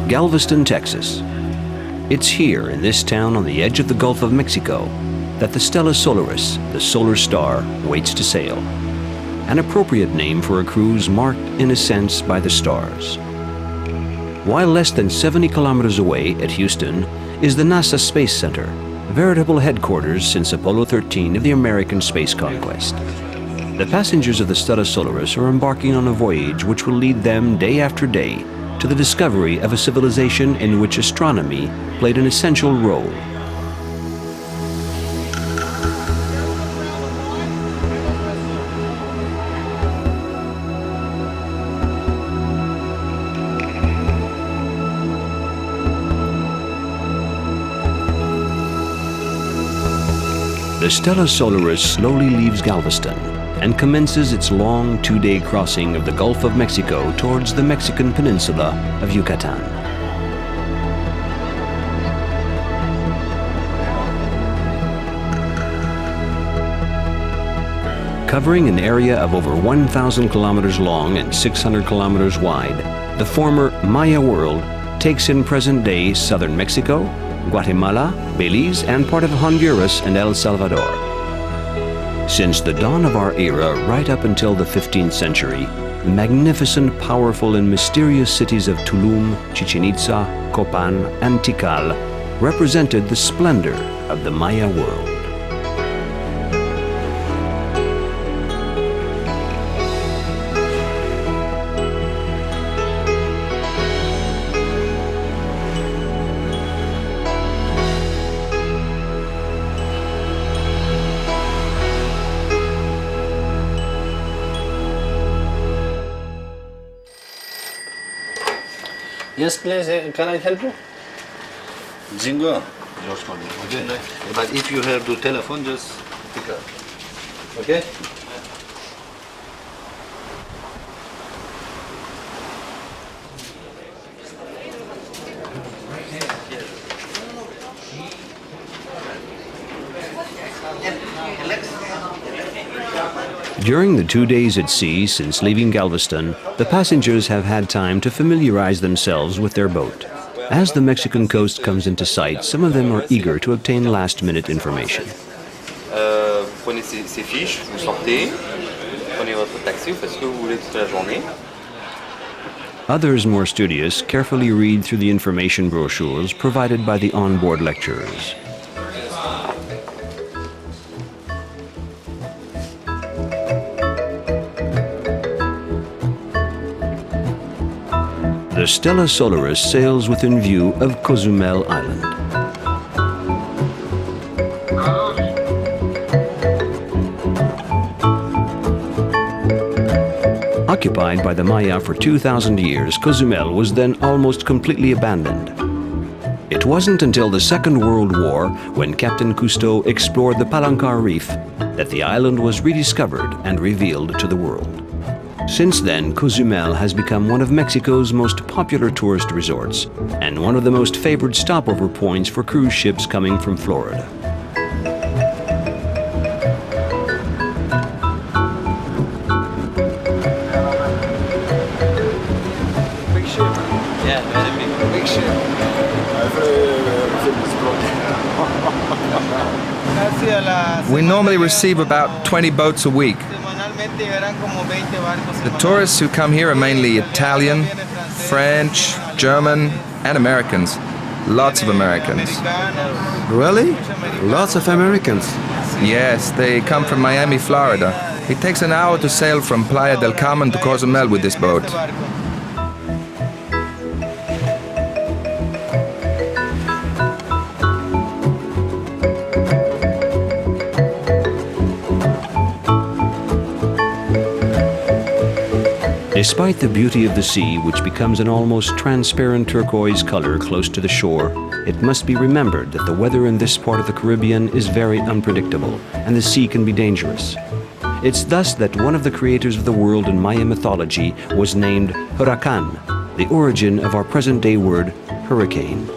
Galveston, Texas. It's here, in this town on the edge of the Gulf of Mexico, that the Stella Solaris, the solar star, waits to sail. An appropriate name for a cruise marked, in a sense, by the stars. While less than 70 kilometers away at Houston is the NASA Space Center, veritable headquarters since Apollo 13 of the American space conquest. The passengers of the Stella Solaris are embarking on a voyage which will lead them day after day to the discovery of a civilization in which astronomy played an essential role. The Stella Solaris slowly leaves Galveston and commences its long two-day crossing of the Gulf of Mexico towards the Mexican peninsula of Yucatan. Covering an area of over 1,000 kilometers long and 600 kilometers wide, the former Maya world takes in present-day southern Mexico, Guatemala, Belize, and part of Honduras and El Salvador. Since the dawn of our era right up until the 15th century, the magnificent, powerful, and mysterious cities of Tulum, Chichen Itza, Copan, and Tikal represented the splendor of the Maya world. Yes, please. Can I help you? Jingo. Okay. But if you have the telephone, just pick up. Okay? During the 2 days at sea since leaving Galveston, the passengers have had time to familiarize themselves with their boat. As the Mexican coast comes into sight, some of them are eager to obtain last-minute information. Prenez ces fiches, vous sortez, prenez votre taxi, vous faites ce que vous voulez toute la journée. Others, more studious, carefully read through the information brochures provided by the onboard lecturers. The Stella Solaris sails within view of Cozumel Island. Occupied by the Maya for 2,000 years, Cozumel was then almost completely abandoned. It wasn't until the Second World War, when Captain Cousteau explored the Palancar Reef, that the island was rediscovered and revealed to the world. Since then, Cozumel has become one of Mexico's most popular tourist resorts and one of the most favored stopover points for cruise ships coming from Florida. Big ship. Yeah, very big. Big ship. We normally receive about 20 boats a week. The tourists who come here are mainly Italian, French, German, and Americans. Lots of Americans. Really? Lots of Americans? Yes, they come from Miami, Florida. It takes an hour to sail from Playa del Carmen to Cozumel with this boat. Despite the beauty of the sea, which becomes an almost transparent turquoise color close to the shore, it must be remembered that the weather in this part of the Caribbean is very unpredictable, and the sea can be dangerous. It's thus that one of the creators of the world in Maya mythology was named Huracan, the origin of our present-day word hurricane.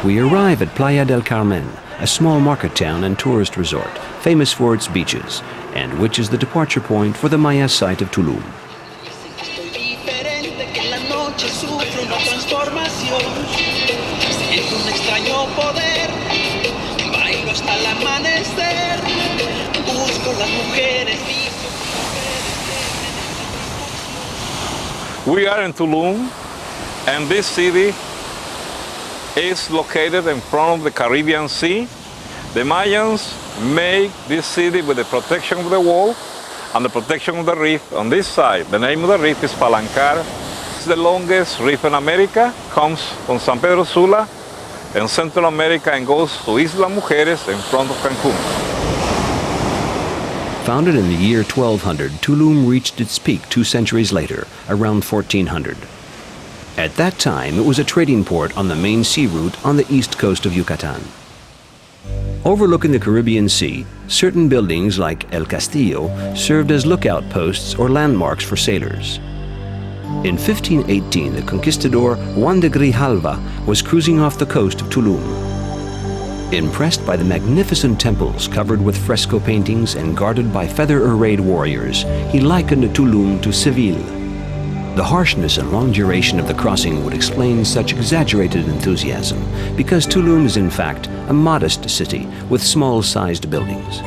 We arrive at Playa del Carmen, a small market town and tourist resort, famous for its beaches, and which is the departure point for the Maya site of Tulum. We are in Tulum, and this city is located in front of the Caribbean Sea. The Mayans made this city with the protection of the wall and the protection of the reef on this side. The name of the reef is Palancar. It's the longest reef in America, comes from San Pedro Sula in Central America and goes to Isla Mujeres in front of Cancun. Founded in the year 1200, Tulum reached its peak 2 centuries later, around 1400. At that time, it was a trading port on the main sea route on the east coast of Yucatan. Overlooking the Caribbean Sea, certain buildings like El Castillo served as lookout posts or landmarks for sailors. In 1518, the conquistador Juan de Grijalva was cruising off the coast of Tulum. Impressed by the magnificent temples covered with fresco paintings and guarded by feather-arrayed warriors, he likened Tulum to Seville. The harshness and long duration of the crossing would explain such exaggerated enthusiasm, because Tulum is in fact a modest city with small-sized buildings.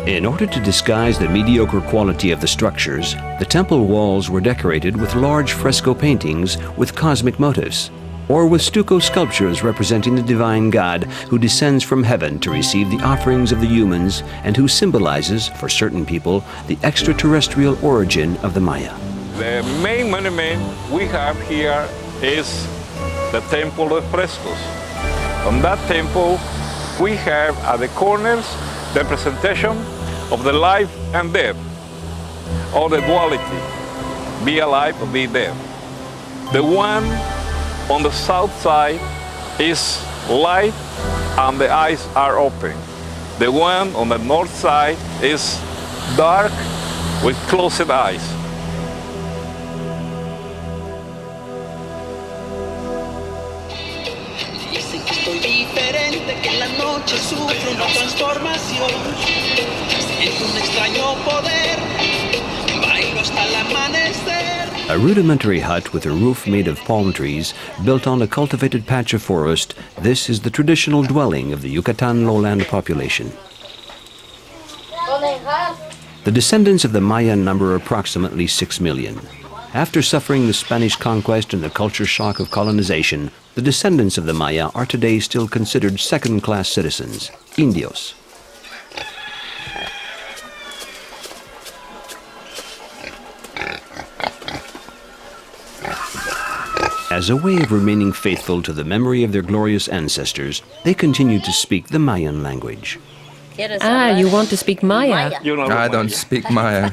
In order to disguise the mediocre quality of the structures, the temple walls were decorated with large fresco paintings with cosmic motifs, or with stucco sculptures representing the divine God who descends from heaven to receive the offerings of the humans and who symbolizes, for certain people, the extraterrestrial origin of the Maya. The main monument we have here is the Temple of Frescoes. On that temple, we have at the corners the representation of the life and death, or the duality, be alive or be dead. The one on the south side is light and the eyes are open. The one on the north side is dark with closed eyes. A rudimentary hut with a roof made of palm trees, built on a cultivated patch of forest, this is the traditional dwelling of the Yucatan lowland population. The descendants of the Maya number approximately 6 million. After suffering the Spanish conquest and the culture shock of colonization, the descendants of the Maya are today still considered second-class citizens, Indios. As a way of remaining faithful to the memory of their glorious ancestors, they continue to speak the Mayan language. Ah, you want to speak Maya? I don't speak Maya.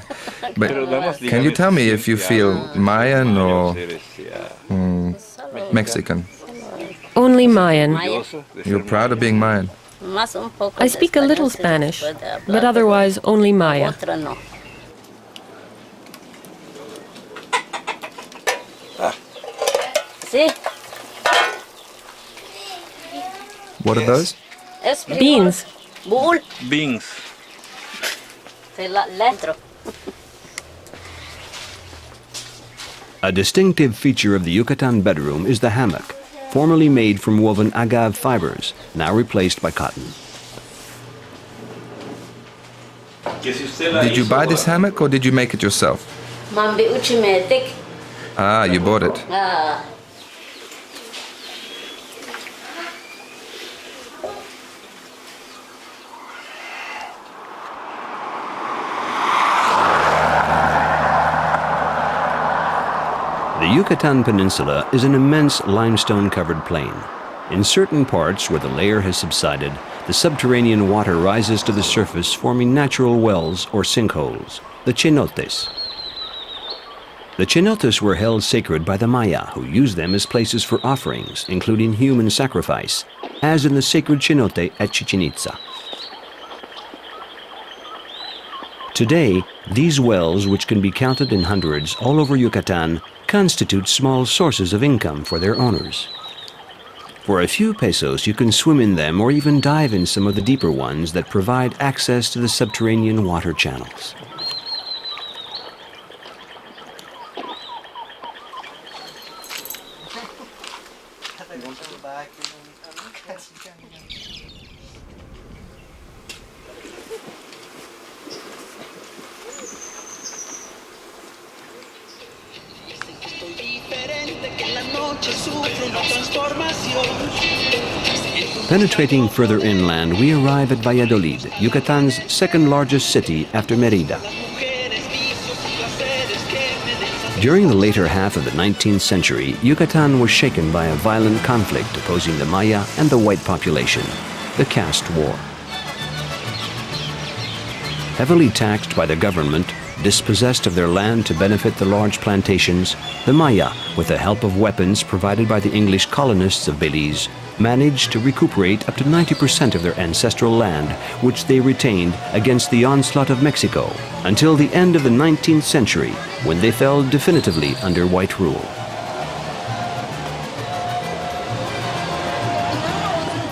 But can you tell me if you feel Mayan or Mexican? Only Mayan. You're proud of being Mayan? I speak a little Spanish, but otherwise only Maya. What are those? Beans. Beans. A distinctive feature of the Yucatan bedroom is the hammock, formerly made from woven agave fibers, now replaced by cotton. Did you buy this hammock or did you make it yourself? Ah, you bought it. The Yucatan Peninsula is an immense limestone-covered plain. In certain parts where the layer has subsided, the subterranean water rises to the surface, forming natural wells or sinkholes, the cenotes. The cenotes were held sacred by the Maya, who used them as places for offerings, including human sacrifice, as in the sacred cenote at Chichen Itza. Today, these wells, which can be counted in hundreds all over Yucatan, constitute small sources of income for their owners. For a few pesos, you can swim in them or even dive in some of the deeper ones that provide access to the subterranean water channels. Penetrating further inland, we arrive at Valladolid, Yucatan's second largest city after Mérida. During the later half of the 19th century, Yucatan was shaken by a violent conflict opposing the Maya and the white population, the caste war. Heavily taxed by the government, dispossessed of their land to benefit the large plantations, the Maya, with the help of weapons provided by the English colonists of Belize, managed to recuperate up to 90% of their ancestral land, which they retained against the onslaught of Mexico, until the end of the 19th century, when they fell definitively under white rule.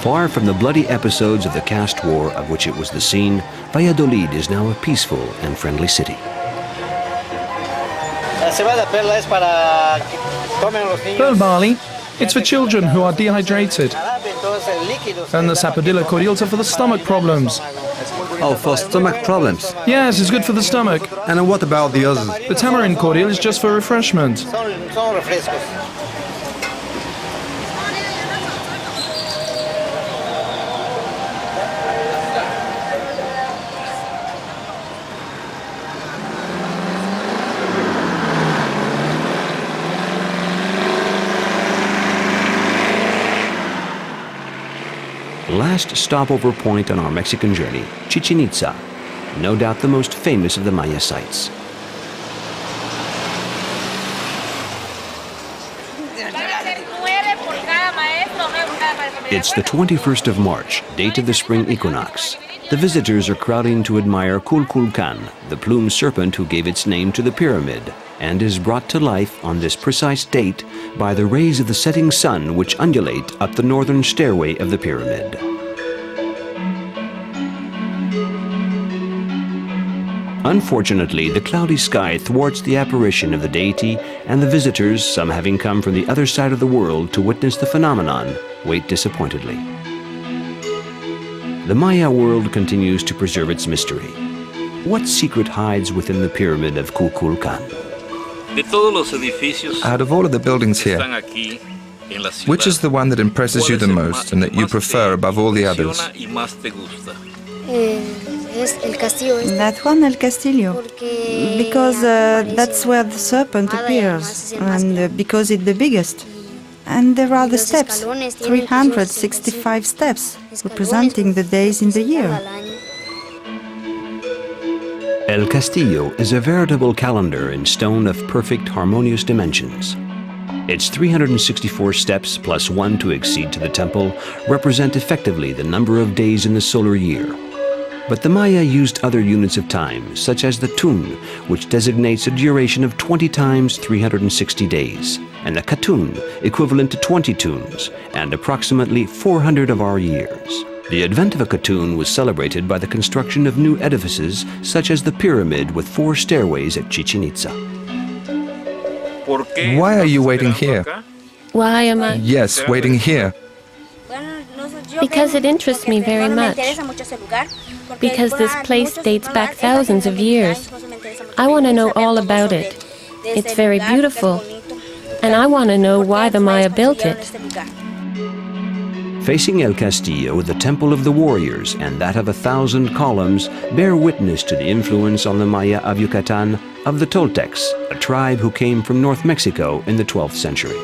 Far from the bloody episodes of the caste war of which it was the scene, Valladolid is now a peaceful and friendly city. Pearl barley, it's for children who are dehydrated. And the sapodilla cordialta for the stomach problems. Oh, for stomach problems. Yes, it's good for the stomach. And what about the others? The tamarind cordial is just for refreshment. Last stopover point on our Mexican journey, Chichen Itza, no doubt the most famous of the Maya sites. It's the 21st of March, date of the spring equinox. The visitors are crowding to admire Kpan, the plumed serpent who gave its name to the pyramid, and is brought to life on this precise date by the rays of the setting sun which undulate up the northern stairway of the pyramid. Unfortunately, the cloudy sky thwarts the apparition of the deity, and the visitors, some having come from the other side of the world to witness the phenomenon, wait disappointedly. The Maya world continues to preserve its mystery. What secret hides within the pyramid of Kukulkan? Out of all of the buildings here, which is the one that impresses you the most and that you prefer above all the others? That one, El Castillo, because that's where the serpent appears, and because it's the biggest. And there are the steps, 365 steps, representing the days in the year. El Castillo is a veritable calendar in stone of perfect harmonious dimensions. Its 364 steps plus one to exceed to the temple represent effectively the number of days in the solar year. But the Maya used other units of time, such as the tun, which designates a duration of 20 times 360 days, and the katun, equivalent to 20 tuns, and approximately 400 of our years. The advent of a katun was celebrated by the construction of new edifices, such as the pyramid with 4 stairways at Chichen Itza. Why are you waiting here? Why am I? Yes, waiting here. Because it interests me very much. Because this place dates back thousands of years. I want to know all about it. It's very beautiful. And I want to know why the Maya built it. Facing El Castillo, the Temple of the Warriors and that of 1,000 columns bear witness to the influence on the Maya of Yucatan of the Toltecs, a tribe who came from North Mexico in the 12th century.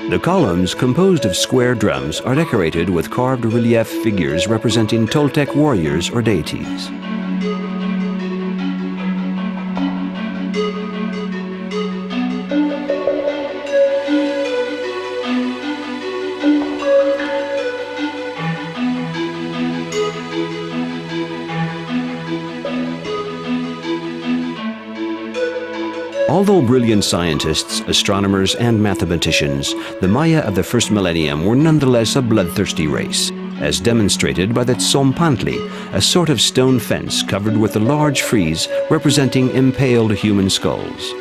The columns, composed of square drums, are decorated with carved relief figures representing Toltec warriors or deities. Although brilliant scientists, astronomers, and mathematicians, the Maya of the first millennium were nonetheless a bloodthirsty race, as demonstrated by the Tzompantli, a sort of stone fence covered with a large frieze representing impaled human skulls.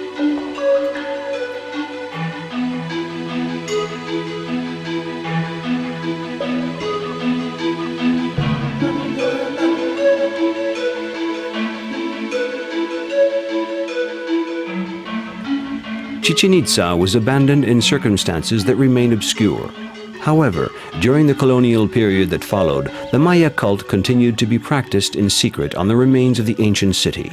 Chichen Itza was abandoned in circumstances that remain obscure. However, during the colonial period that followed, the Maya cult continued to be practiced in secret on the remains of the ancient city.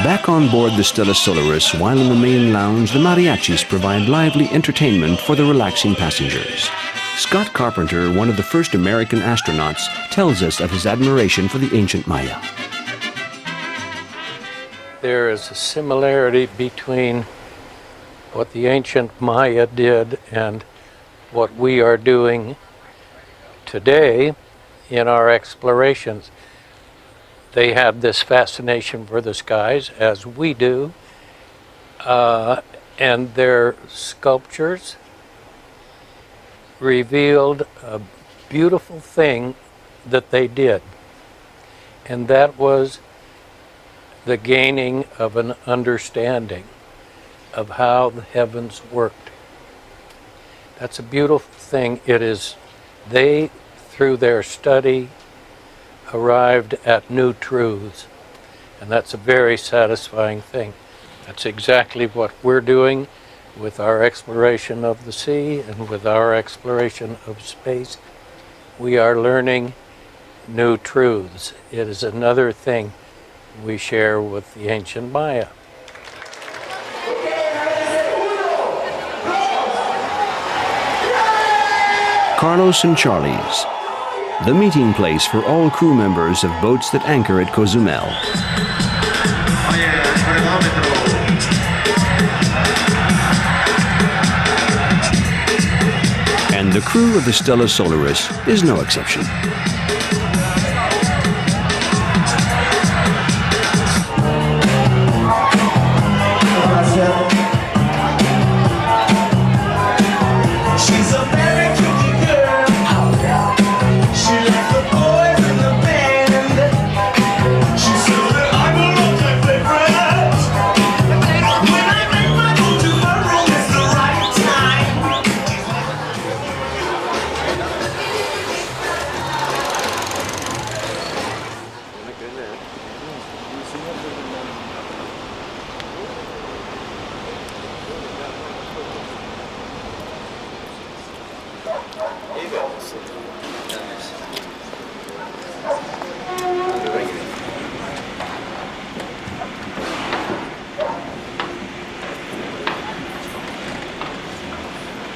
Back on board the Stella Solaris, while in the main lounge, the mariachis provide lively entertainment for the relaxing passengers. Scott Carpenter, one of the first American astronauts, tells us of his admiration for the ancient Maya. There is a similarity between what the ancient Maya did and what we are doing today in our explorations. They had this fascination for the skies, as we do, and their sculptures revealed a beautiful thing that they did, and that was the gaining of an understanding of how the heavens worked. That's a beautiful thing. It is, they, through their study, arrived at new truths, and that's a very satisfying thing. That's exactly what we're doing with our exploration of the sea and with our exploration of space. We are learning new truths. It is another thing we share with the ancient Maya. Carlos and Charlie's, the meeting place for all crew members of boats that anchor at Cozumel. And the crew of the Stella Solaris is no exception.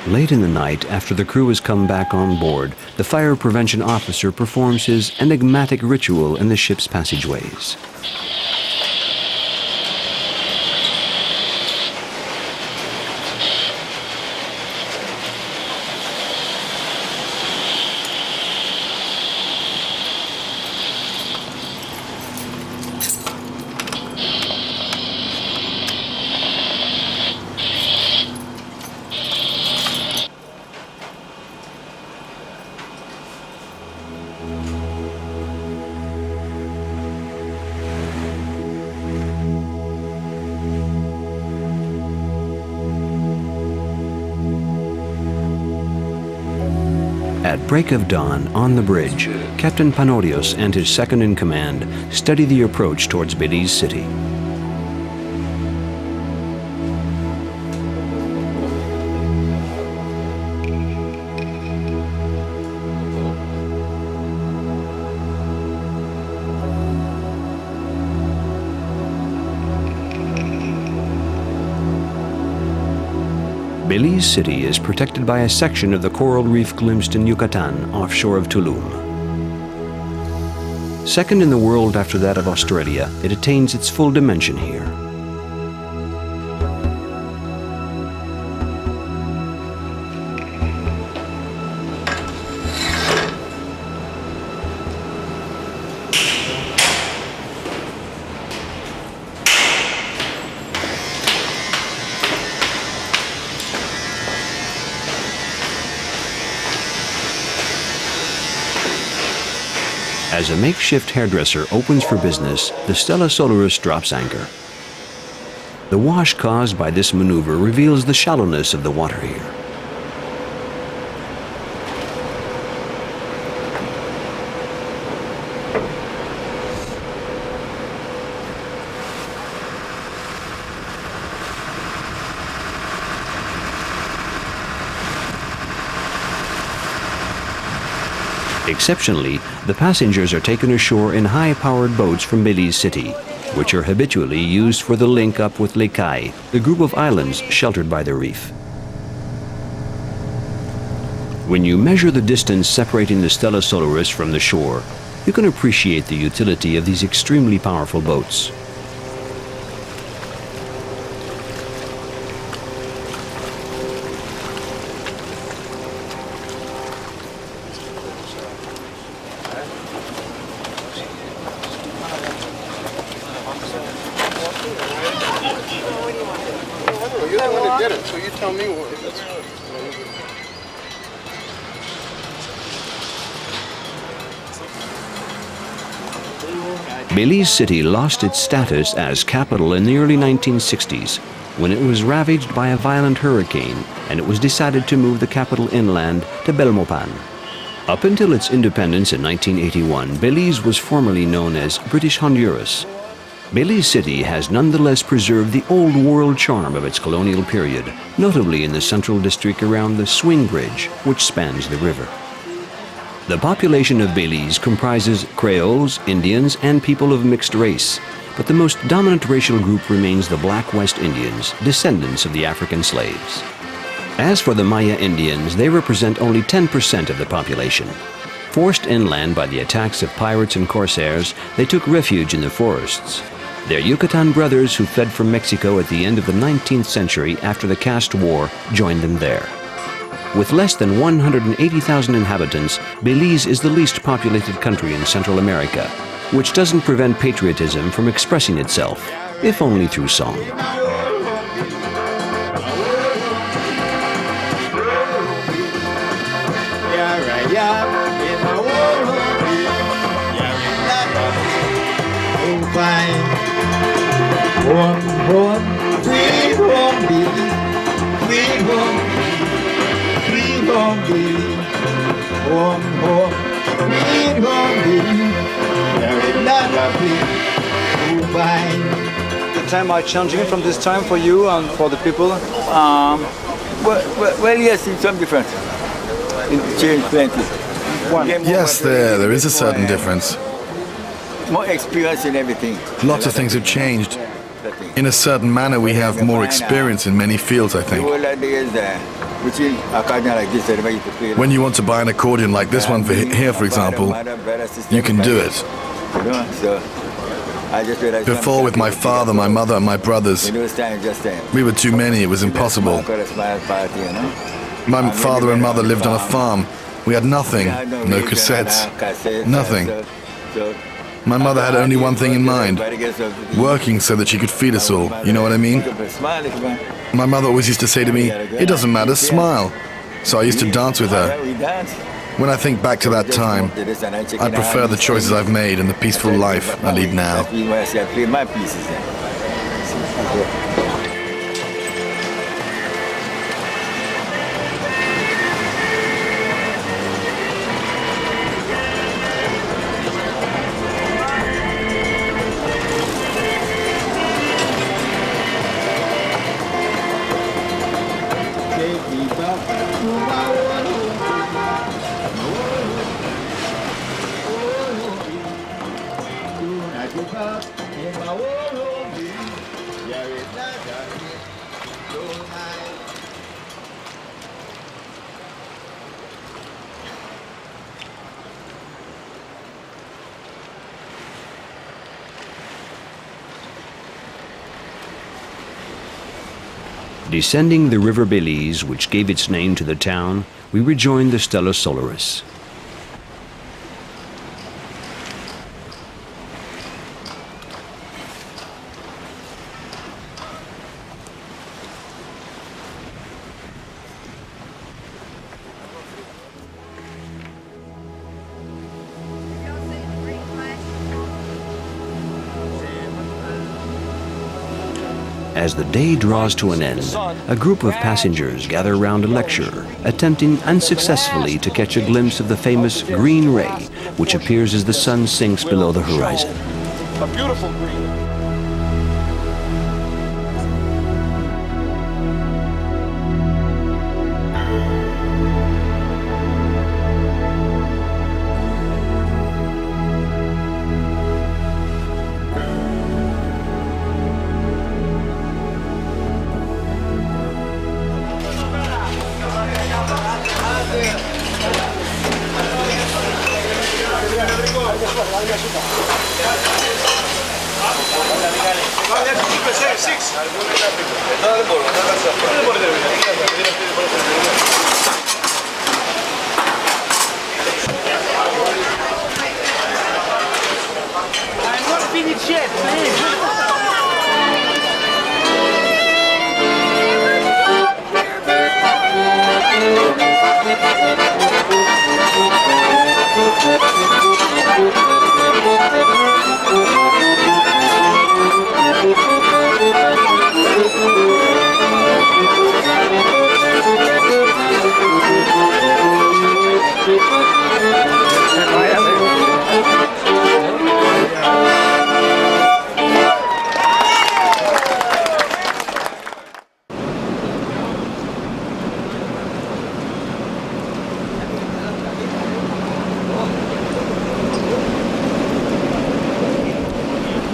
Late in the night, after the crew has come back on board, the fire prevention officer performs his enigmatic ritual in the ship's passageways. At break of dawn, on the bridge, Captain Panorios and his second-in-command study the approach towards Belize City. Belize City is protected by a section of the coral reef glimpsed in Yucatan, offshore of Tulum. Second in the world after that of Australia, it attains its full dimension here. As a makeshift hairdresser opens for business, the Stella Solaris drops anchor. The wash caused by this maneuver reveals the shallowness of the water here. Exceptionally, the passengers are taken ashore in high-powered boats from Belize City, which are habitually used for the link-up with Lekay, the group of islands sheltered by the reef. When you measure the distance separating the Stella Solaris from the shore, you can appreciate the utility of these extremely powerful boats. Belize City lost its status as capital in the early 1960s when it was ravaged by a violent hurricane and it was decided to move the capital inland to Belmopan. Up until its independence in 1981, Belize was formerly known as British Honduras. Belize City has nonetheless preserved the old world charm of its colonial period, notably in the central district around the Swing Bridge, which spans the river. The population of Belize comprises Creoles, Indians, and people of mixed race, but the most dominant racial group remains the Black West Indians, descendants of the African slaves. As for the Maya Indians, they represent only 10% of the population. Forced inland by the attacks of pirates and corsairs, they took refuge in the forests. Their Yucatan brothers who fled from Mexico at the end of the 19th century after the caste war joined them there. With less than 180,000 inhabitants, Belize is the least populated country in Central America, which doesn't prevent patriotism from expressing itself, if only through song. The time are changing from this time for you and for the people? Well, yes, in some difference. It changed plenty. Yes, there is a certain difference. More experience in everything. Lots of things have changed. In a certain manner, we have more experience in many fields, I think. When you want to buy an accordion like this one for here, for example, you can do it. Before, with my father, my mother, and my brothers, we were too many, it was impossible. My father and mother lived on a farm. We had nothing, no cassettes, nothing. My mother had only one thing in mind, working so that she could feed us all, you know what I mean? My mother always used to say to me, "It doesn't matter, smile." So I used to dance with her. When I think back to that time, I prefer the choices I've made and the peaceful life I lead now. Descending the river Belize, which gave its name to the town, we rejoined the Stella Solaris. As the day draws to an end, a group of passengers gather around a lecturer, attempting unsuccessfully to catch a glimpse of the famous green ray, which appears as the sun sinks below the horizon. A beautiful green.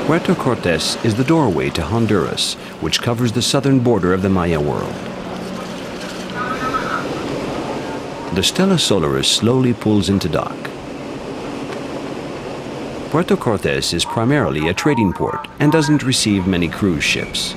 Puerto Cortes is the doorway to Honduras, which covers the southern border of the Maya world. The Stella Solaris slowly pulls into dock. Puerto Cortes is primarily a trading port and doesn't receive many cruise ships.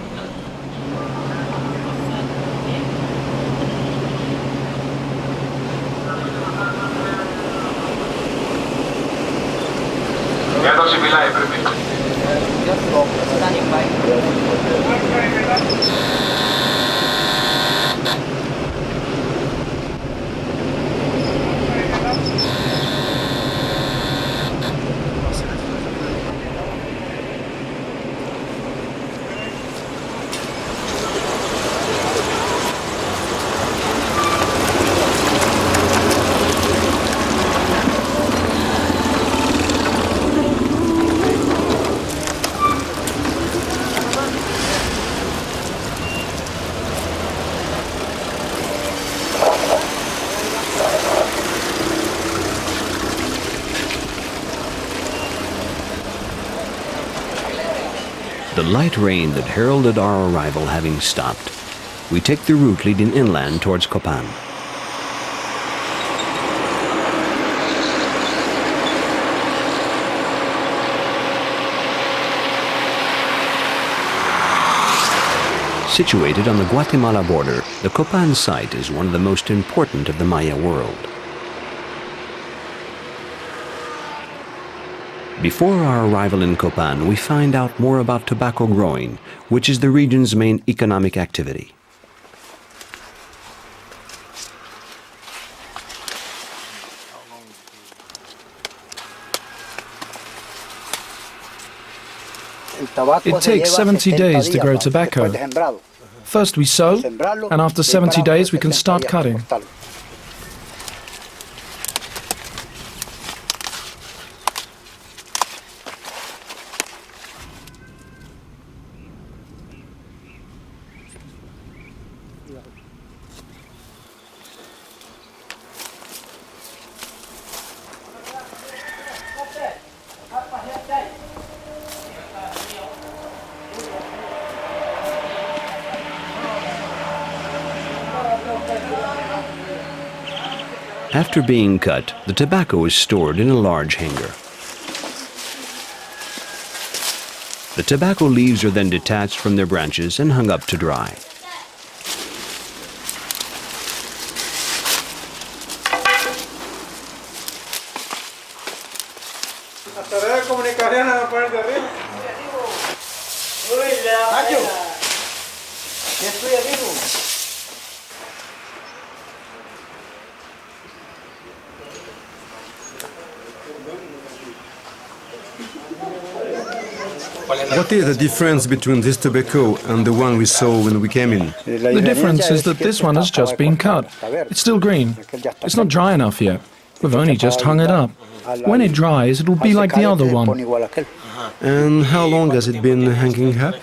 The light rain that heralded our arrival having stopped, we take the route leading inland towards Copan. Situated on the Guatemala border, the Copan site is one of the most important of the Maya world. Before our arrival in Copan, we find out more about tobacco growing, which is the region's main economic activity. It takes 70 days to grow tobacco. First we sow, and after 70 days we can start cutting. After being cut, the tobacco is stored in a large hanger. The tobacco leaves are then detached from their branches and hung up to dry. What is the difference between this tobacco and the one we saw when we came in? The difference is that this one has just been cut. It's still green. It's not dry enough yet. We've only just hung it up. When it dries, it'll be like the other one. And how long has it been hanging up?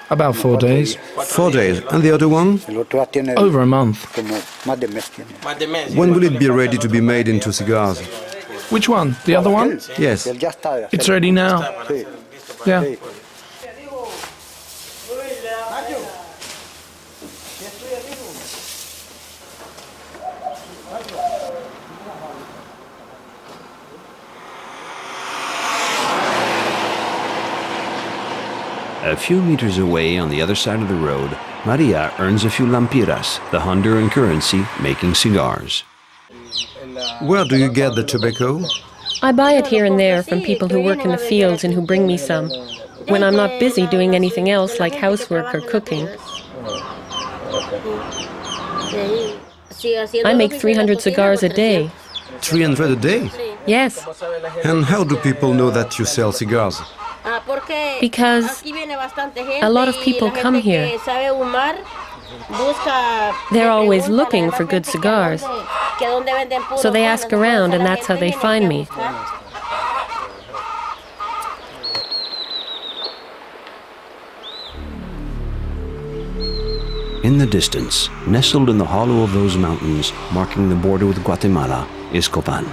About 4 days. 4 days. And the other one? Over a month. When will it be ready to be made into cigars? Which one? The other one? Yes. It's ready now. Yeah. A few meters away on the other side of the road, Maria earns a few lampiras, the Honduran currency, making cigars. Where do you get the tobacco? I buy it here and there from people who work in the fields and who bring me some, when I'm not busy doing anything else like housework or cooking. I make 300 cigars a day. 300 a day? Yes. And how do people know that you sell cigars? Because a lot of people come here. They're always looking for good cigars. So they ask around, and that's how they find me. In the distance, nestled in the hollow of those mountains marking the border with Guatemala, is Copan.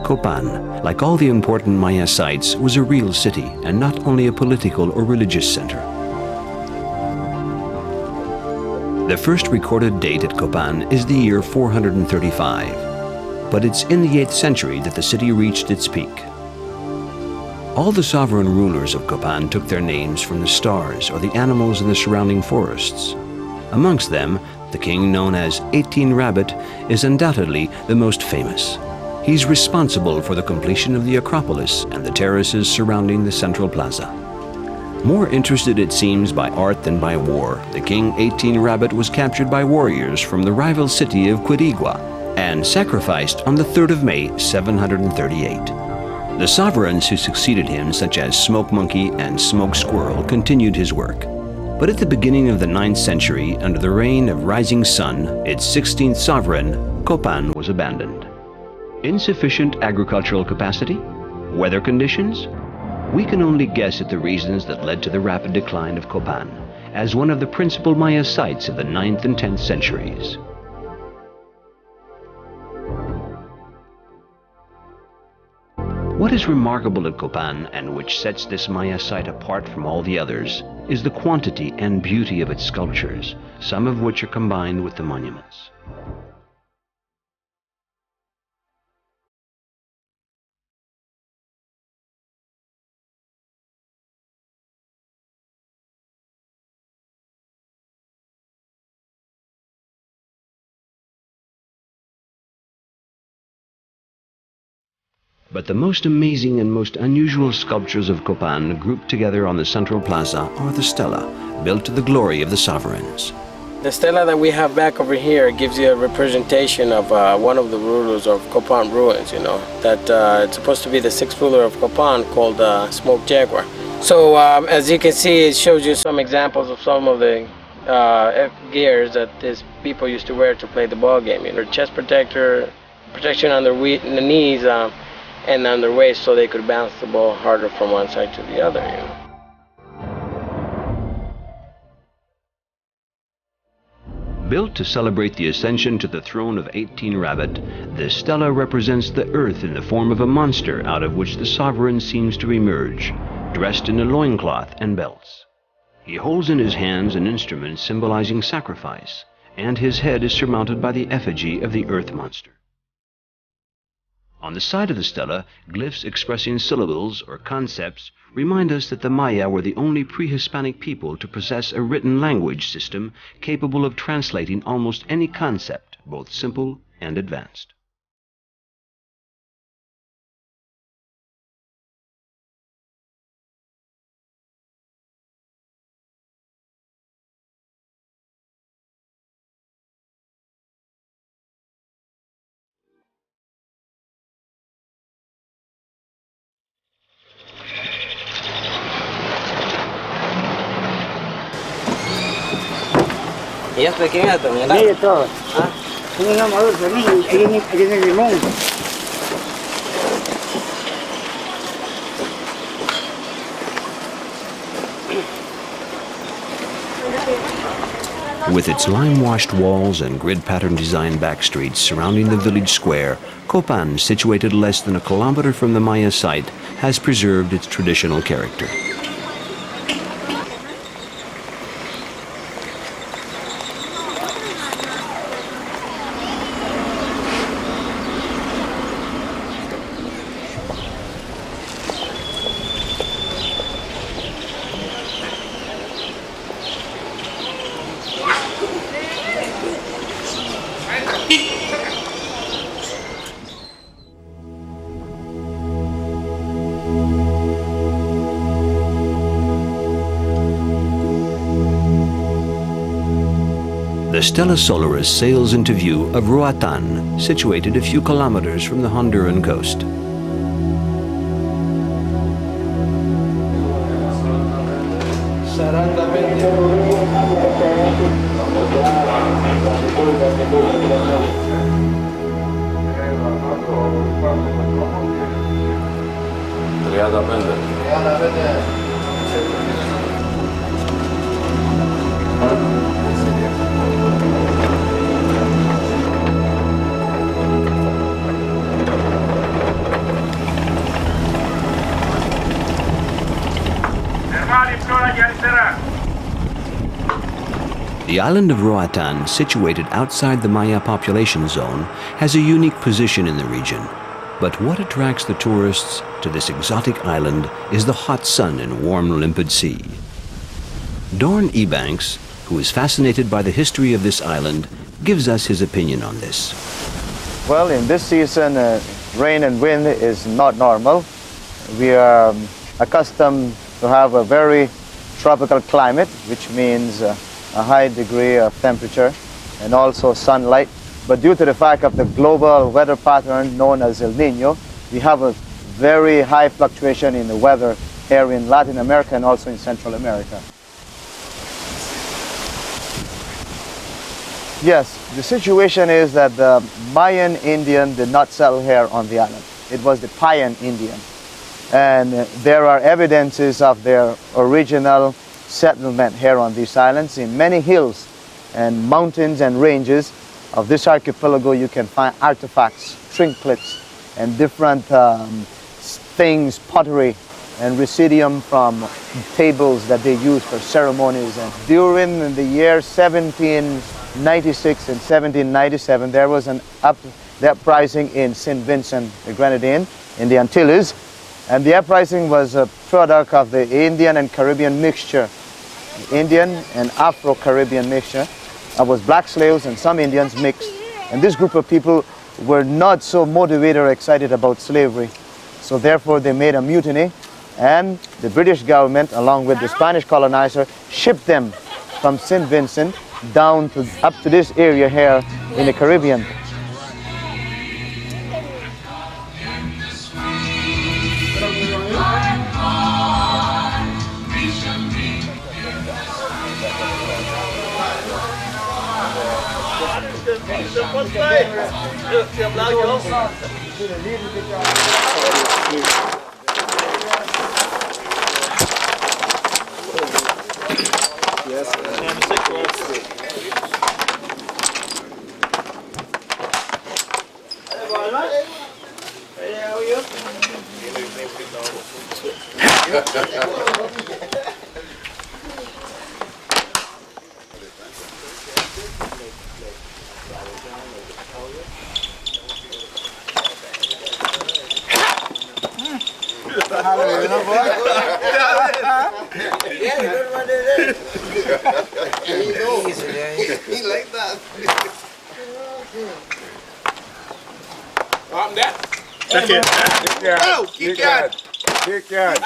Copan, like all the important Maya sites, was a real city and not only a political or religious center. The first recorded date at Copan is the year 435, but it's in the 8th century that the city reached its peak. All the sovereign rulers of Copan took their names from the stars or the animals in the surrounding forests. Amongst them, the king known as 18 Rabbit is undoubtedly the most famous. He's responsible for the completion of the Acropolis and the terraces surrounding the central plaza. More interested, it seems, by art than by war, the king 18 Rabbit was captured by warriors from the rival city of Quirigua and sacrificed on the 3rd of May, 738. The sovereigns who succeeded him, such as Smoke Monkey and Smoke Squirrel, continued his work. But at the beginning of the 9th century, under the reign of Rising Sun, its 16th sovereign, Copan was abandoned. Insufficient agricultural capacity? Weather conditions? We can only guess at the reasons that led to the rapid decline of Copan as one of the principal Maya sites of the 9th and 10th centuries. What is remarkable at Copan, and which sets this Maya site apart from all the others, is the quantity and beauty of its sculptures, some of which are combined with the monuments. But the most amazing and most unusual sculptures of Copan grouped together on the central plaza are the Stella, built to the glory of the sovereigns. The Stella that we have back over here gives you a representation of one of the rulers of Copan ruins, you know, that it's supposed to be the 6th ruler of Copan called Smoke Jaguar. So as you can see, it shows you some examples of some of the gears that these people used to wear to play the ball game. You know, chest protector, protection on their the knees, and on their waist so they could bounce the ball harder from one side to the other, you know. Built to celebrate the ascension to the throne of 18 Rabbit, the Stella represents the earth in the form of a monster out of which the sovereign seems to emerge, dressed in a loincloth and belts. He holds in his hands an instrument symbolizing sacrifice, and his head is surmounted by the effigy of the earth monster. On the side of the stela, glyphs expressing syllables or concepts remind us that the Maya were the only pre-Hispanic people to possess a written language system capable of translating almost any concept, both simple and advanced. ¿Y es pequeña también? Sí, de todo. Tiene una madura también, ahí tiene limón. With its lime-washed walls and grid-pattern design back streets surrounding the village square, Copan, situated less than a kilometer from the Maya site, has preserved its traditional character. The Stella Solaris sails into view of Roatan, situated a few kilometers from the Honduran coast. The island of Roatan, situated outside the Maya population zone, has a unique position in the region. But what attracts the tourists to this exotic island is the hot sun and warm, limpid sea. Dorn Ebanks, who is fascinated by the history of this island, gives us his opinion on this. Well, in this season, rain and wind is not normal. We are accustomed to have a very tropical climate, which means a high degree of temperature and also sunlight. But due to the fact of the global weather pattern known as El Nino, we have a very high fluctuation in the weather here in Latin America and also in Central America. Yes, the situation is that the Mayan Indian did not settle here on the island. It was the Payan Indian. And there are evidences of their original settlement here on these islands. In many hills and mountains and ranges of this archipelago, you can find artifacts, trinkets, and different things, pottery and residuum from tables that they use for ceremonies. And during the year 1796 and 1797, there was an uprising in St. Vincent the Grenadine in the Antilles. And the uprising was a product of the Indian and Caribbean mixture, Indian and Afro-Caribbean mixture. It was black slaves and some Indians mixed. And this group of people were not so motivated or excited about slavery. So therefore they made a mutiny, and the British government, along with the Spanish colonizer, shipped them from St. Vincent down to up to this area here in the Caribbean. like that. Check it. Oh, kick it. Kick it.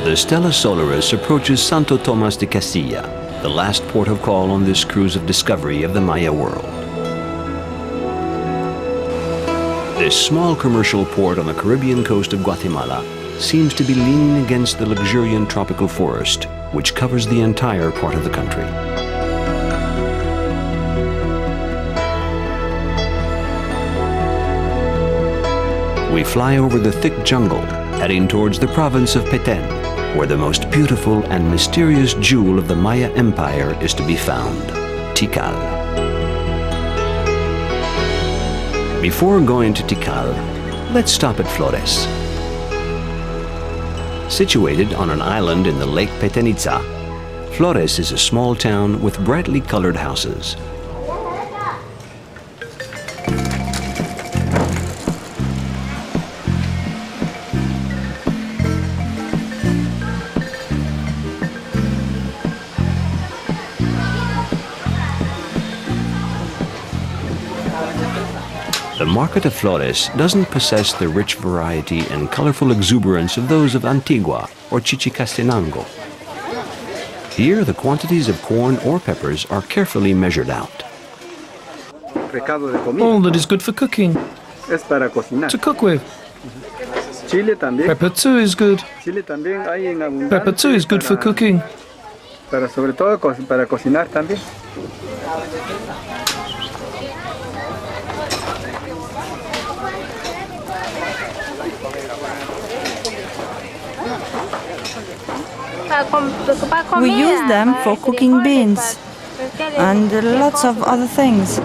The Stella Solaris approaches Santo Tomas de Castilla, the last port of call on this cruise of discovery of the Maya world. This small commercial port on the Caribbean coast of Guatemala seems to be leaning against the luxuriant tropical forest, which covers the entire part of the country. We fly over the thick jungle, heading towards the province of Kpan, where the most beautiful and mysterious jewel of the Maya Empire is to be found, Tikal. Before going to Tikal, let's stop at Flores. Situated on an island in the Lake Petenitza, Flores is a small town with brightly colored houses. The market of Flores doesn't possess the rich variety and colorful exuberance of those of Antigua or Chichicastenango. Here, the quantities of corn or peppers are carefully measured out. All that is good for cooking. To cook with. Pepper too is good. Pepper too is good for cooking. Pero sobre todo para cocinar también. We use them for cooking beans and lots of other things.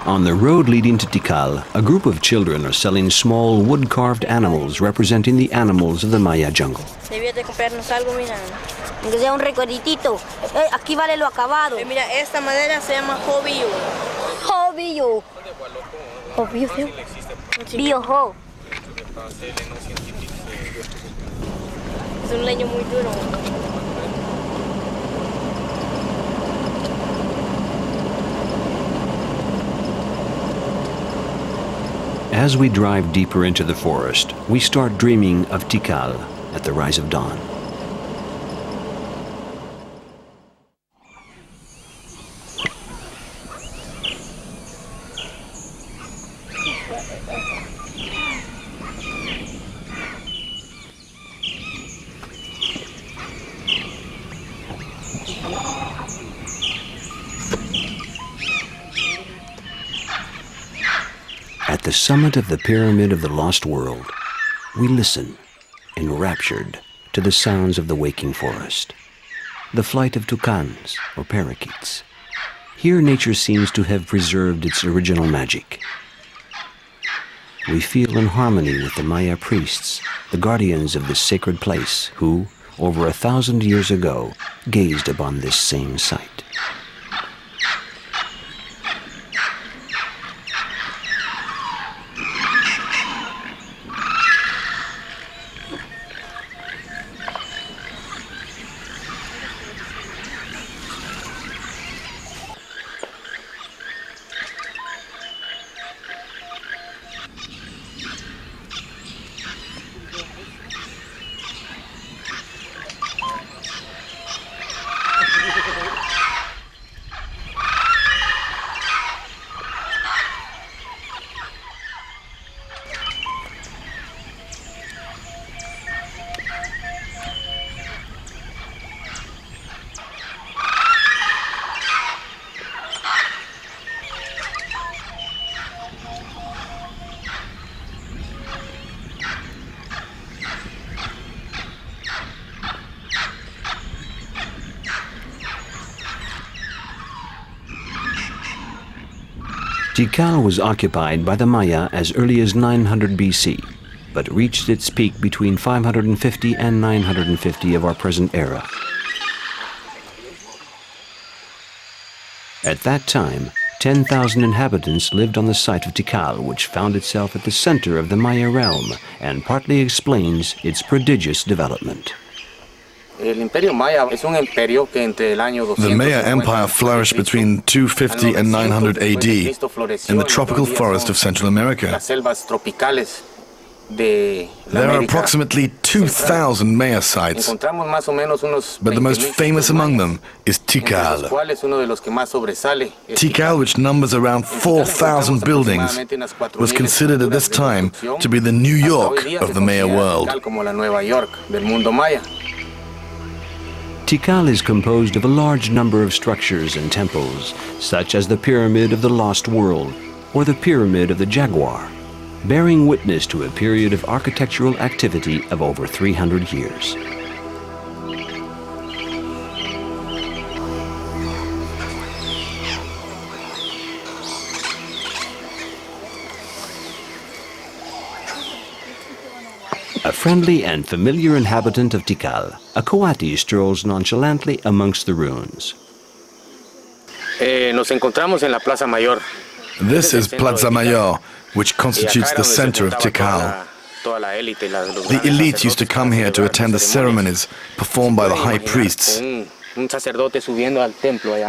On the road leading to Tikal, a group of children are selling small wood-carved animals representing the animals of the Maya jungle. Debías de comprarnos algo, mira. Que sea un recuerdito. Aquí vale lo acabado. Mira, esta madera se llama hobiyu. Hobiyu. Hobiyu. Bioho. Es un leño muy duro. As we drive deeper into the forest, we start dreaming of Tikal at the rise of dawn. At At the summit of the Pyramid of the Lost World, we listen, enraptured, to the sounds of the waking forest, the flight of toucans or parakeets. Here nature seems to have preserved its original magic. We feel in harmony with the Maya priests, the guardians of this sacred place, who, over 1,000 years ago, gazed upon this same site. Tikal was occupied by the Maya as early as 900 BC, but reached its peak between 550 and 950 of our present era. At that time, 10,000 inhabitants lived on the site of Tikal, which found itself at the center of the Maya realm and partly explains its prodigious development. The Maya Empire flourished between 250 and 900 AD in the tropical forest of Central America. There are approximately 2,000 Maya sites, but the most famous among them is Tikal. Tikal, which numbers around 4,000 buildings, was considered at this time to be the New York of the Maya world. Tikal is composed of a large number of structures and temples, such as the Pyramid of the Lost World or the Pyramid of the Jaguar, bearing witness to a period of architectural activity of over 300 years. A friendly and familiar inhabitant of Tikal, a Coati strolls nonchalantly amongst the ruins. Nos encontramos en la Plaza Mayor. This is Plaza Mayor, which constitutes the center of Tikal. The elite used to come here to attend the ceremonies performed by the high priests.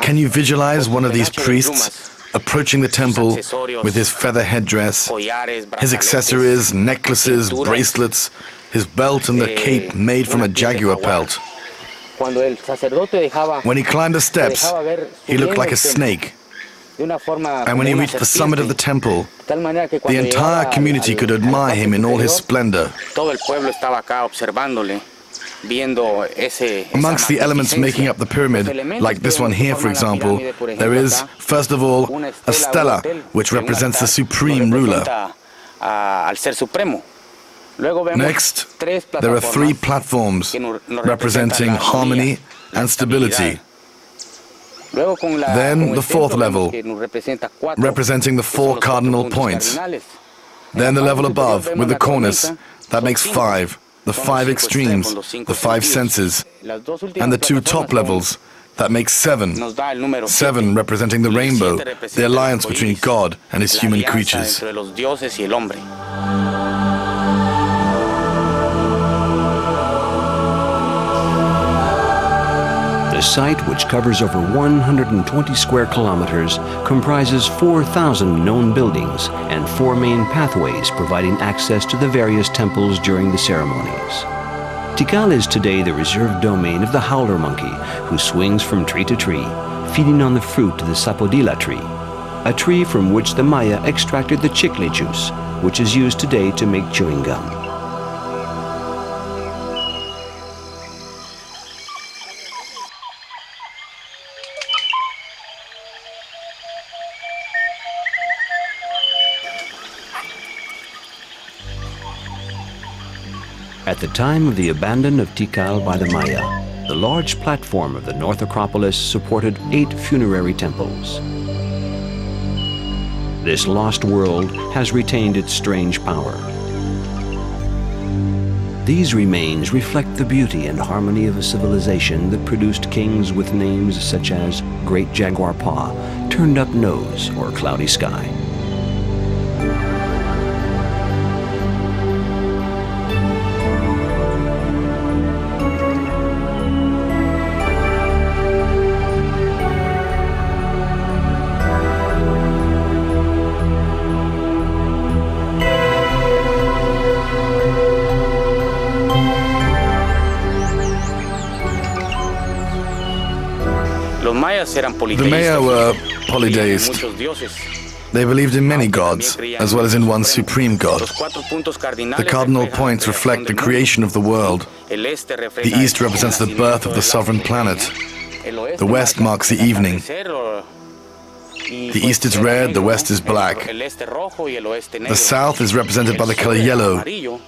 Can you visualize one of these priests approaching the temple with his feather headdress, his accessories, necklaces, bracelets, his belt and the cape made from a jaguar pelt? When he climbed the steps, he looked like a snake. And when he reached the summit of the temple, the entire community could admire him in all his splendor. Amongst the elements making up the pyramid, like this one here for example, there is, first of all, a Stella, which represents the supreme ruler. Next, there are 3 platforms representing harmony and stability. Then the 4th level, representing the 4 cardinal points. Then the level above, with the cornice, that makes 5. The 5 extremes, the 5 senses, and the 2 top levels, that makes 7. 7 representing the rainbow, the alliance between God and his human creatures. The site, which covers over 120 square kilometers, comprises 4,000 known buildings and 4 main pathways providing access to the various temples during the ceremonies. Tikal is today the reserved domain of the howler monkey, who swings from tree to tree, feeding on the fruit of the sapodilla tree, a tree from which the Maya extracted the chicle juice, which is used today to make chewing gum. At the time of the abandon of Tikal by the Maya, the large platform of the North Acropolis supported 8 funerary temples. This lost world has retained its strange power. These remains reflect the beauty and harmony of a civilization that produced kings with names such as Great Jaguar Paw, Turned Up Nose, or Cloudy Sky. The Maya were polytheist. They believed in many gods, as well as in one supreme god. The cardinal points reflect the creation of the world. The east represents the birth of the sovereign planet. The west marks the evening. The east is red, the west is black. The south is represented by the color yellow,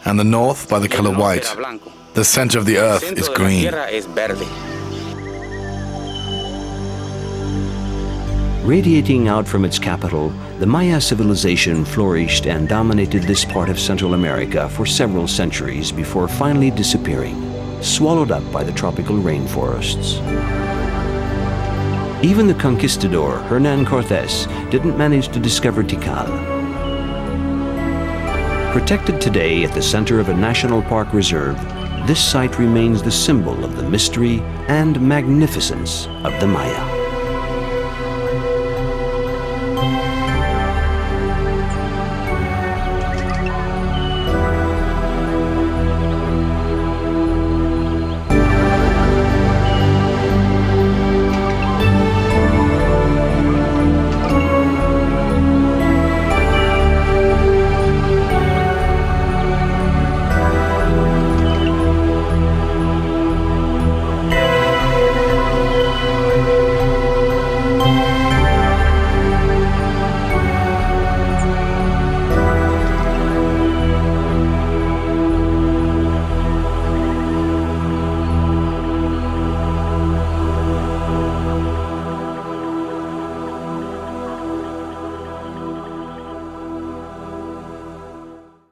and the north by the color white. The center of the earth is green. Radiating out from its capital, the Maya civilization flourished and dominated this part of Central America for several centuries before finally disappearing, swallowed up by the tropical rainforests. Even the conquistador, Hernan Cortes, didn't manage to discover Tikal. Protected today at the center of a national park reserve, this site remains the symbol of the mystery and magnificence of the Maya.